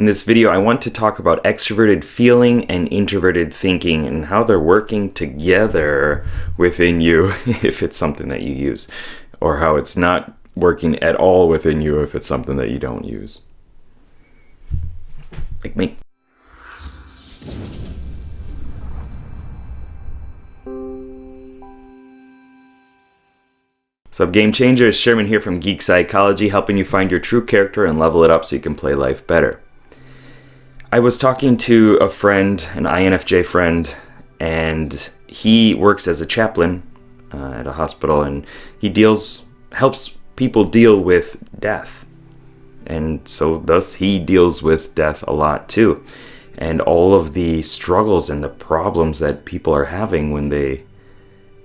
In this video, I want to talk about extroverted feeling and introverted thinking and how they're working together within you if it's something that you use, or how it's not working at all within you if it's something that you don't use. Like me. What's up, Game Changers? Sherman here from Geek Psychology, helping you find your true character and level it up so you can play life better. I was talking to a friend, an INFJ friend, and he works as a chaplain at a hospital, and he helps people deal with death. And so thus he deals with death a lot too. And all of the struggles and the problems that people are having when they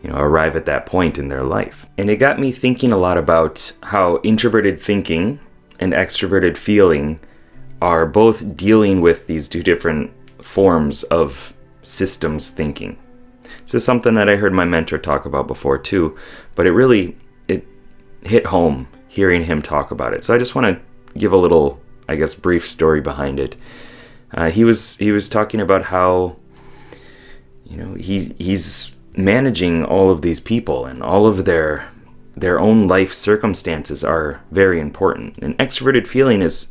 arrive at that point in their life. And it got me thinking a lot about how introverted thinking and extroverted feeling are both dealing with these two different forms of systems thinking. This is something that I heard my mentor talk about before too, but it hit home hearing him talk about it. So I just want to give a little, brief story behind it. He was talking about how he's managing all of these people, and all of their own life circumstances are very important. And extroverted feeling is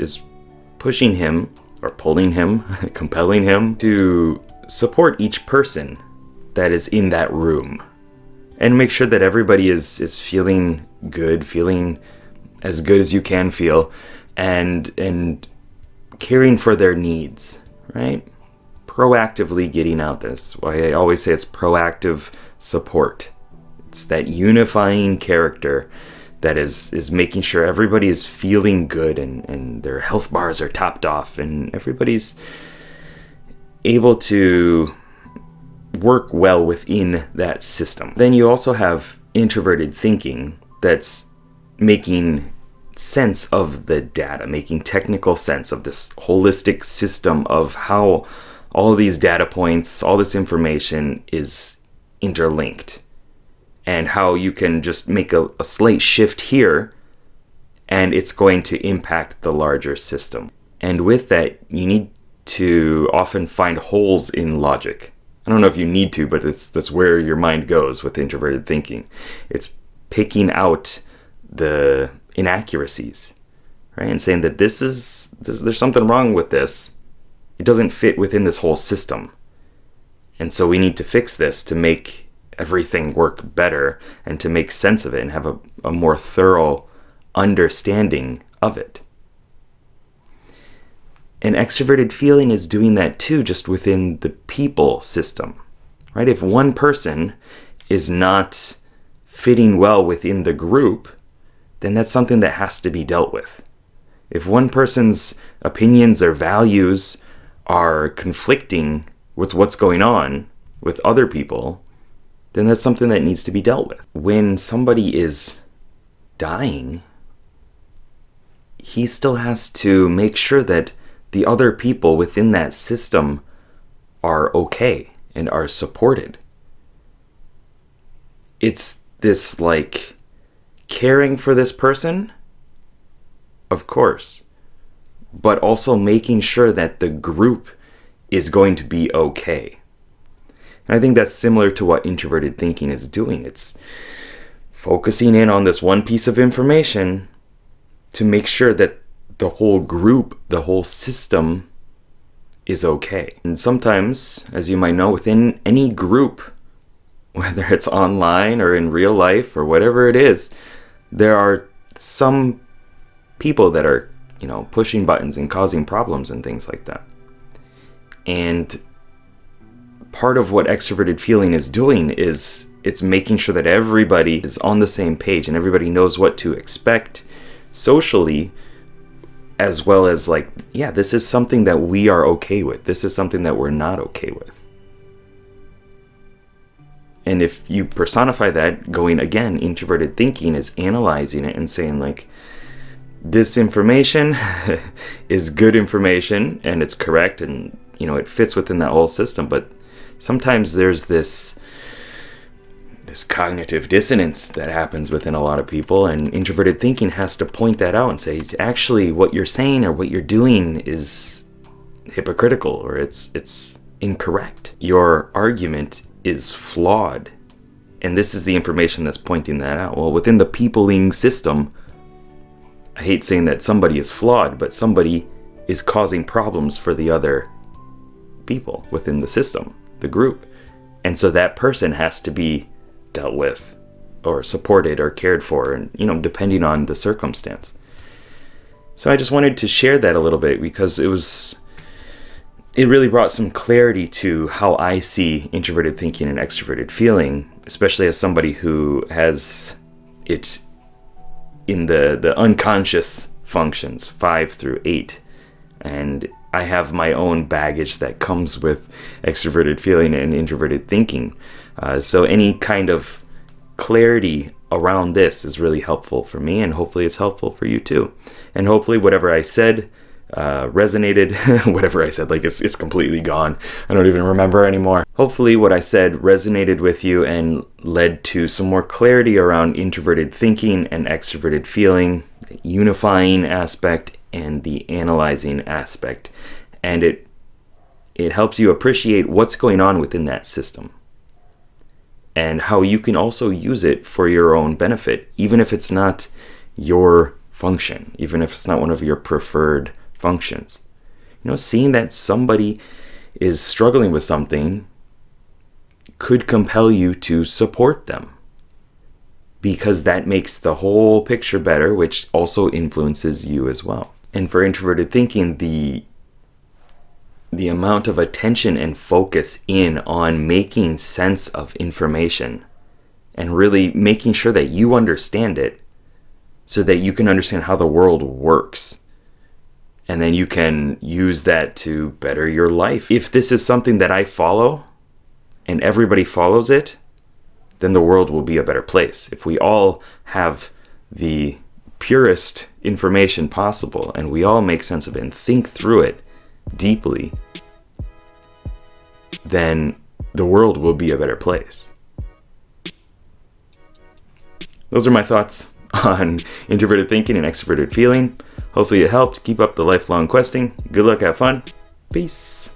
pushing him, or pulling him, compelling him to support each person that is in that room and make sure that everybody is feeling as good as you can feel, and caring for their needs, right? Proactively getting out this. Why I always say it's proactive support. It's that unifying character that is making sure everybody is feeling good, and their health bars are topped off, and everybody's able to work well within that system. Then you also have introverted thinking that's making sense of the data, making technical sense of this holistic system of how all of these data points, all this information is interlinked, and how you can just make a slight shift here and it's going to impact the larger system. And with that, you need to often find holes in logic. I don't know if you need to, but that's where your mind goes with introverted thinking. It's picking out the inaccuracies, right? And saying that there's something wrong with this. It doesn't fit within this whole system. And so we need to fix this to make everything work better and to make sense of it and have a more thorough understanding of it. And extroverted feeling is doing that too, just within the people system, right? If one person is not fitting well within the group, then that's something that has to be dealt with. If one person's opinions or values are conflicting with what's going on with other people, then that's something that needs to be dealt with. When somebody is dying, he still has to make sure that the other people within that system are okay and are supported. It's this caring for this person, of course, but also making sure that the group is going to be okay. And I think that's similar to what introverted thinking is doing. It's focusing in on this one piece of information to make sure that the whole group, the whole system is okay. And sometimes, as you might know, within any group, whether it's online or in real life or whatever it is, there are some people that are pushing buttons and causing problems and things like that. And part of what extroverted feeling is doing is it's making sure that everybody is on the same page and everybody knows what to expect socially, as well as this is something that we are okay with. This is something that we're not okay with. And if you personify that, going again, introverted thinking is analyzing it and saying this information is good information and it's correct, and it fits within that whole system. But sometimes there's this cognitive dissonance that happens within a lot of people, and introverted thinking has to point that out and say, actually, what you're saying or what you're doing is hypocritical or it's incorrect. Your argument is flawed. And this is the information that's pointing that out. Well, within the peopling system, I hate saying that somebody is flawed, but somebody is causing problems for the other people within the system, the group. And so that person has to be dealt with or supported or cared for, and depending on the circumstance. So I just wanted to share that a little bit because it really brought some clarity to how I see introverted thinking and extroverted feeling, especially as somebody who has it in the unconscious functions 5 through 8. And I have my own baggage that comes with extroverted feeling and introverted thinking. So any kind of clarity around this is really helpful for me, and hopefully it's helpful for you too. And hopefully whatever I said resonated. Whatever I said, like it's completely gone. I don't even remember anymore. Hopefully what I said resonated with you and led to some more clarity around introverted thinking and extroverted feeling, the unifying aspect and the analyzing aspect. And it helps you appreciate what's going on within that system and how you can also use it for your own benefit, even if it's not your function, even if it's not one of your preferred functions. Seeing that somebody is struggling with something could compel you to support them, because that makes the whole picture better, which also influences you as well. And for introverted thinking, the amount of attention and focus in on making sense of information and really making sure that you understand it so that you can understand how the world works. And then you can use that to better your life. If this is something that I follow and everybody follows it, then the world will be a better place. If we all have the purest information possible and we all make sense of it and think through it deeply, then the world will be a better place. Those are my thoughts on introverted thinking and extroverted feeling. Hopefully it helped. Keep up the lifelong questing. Good luck, have fun. Peace.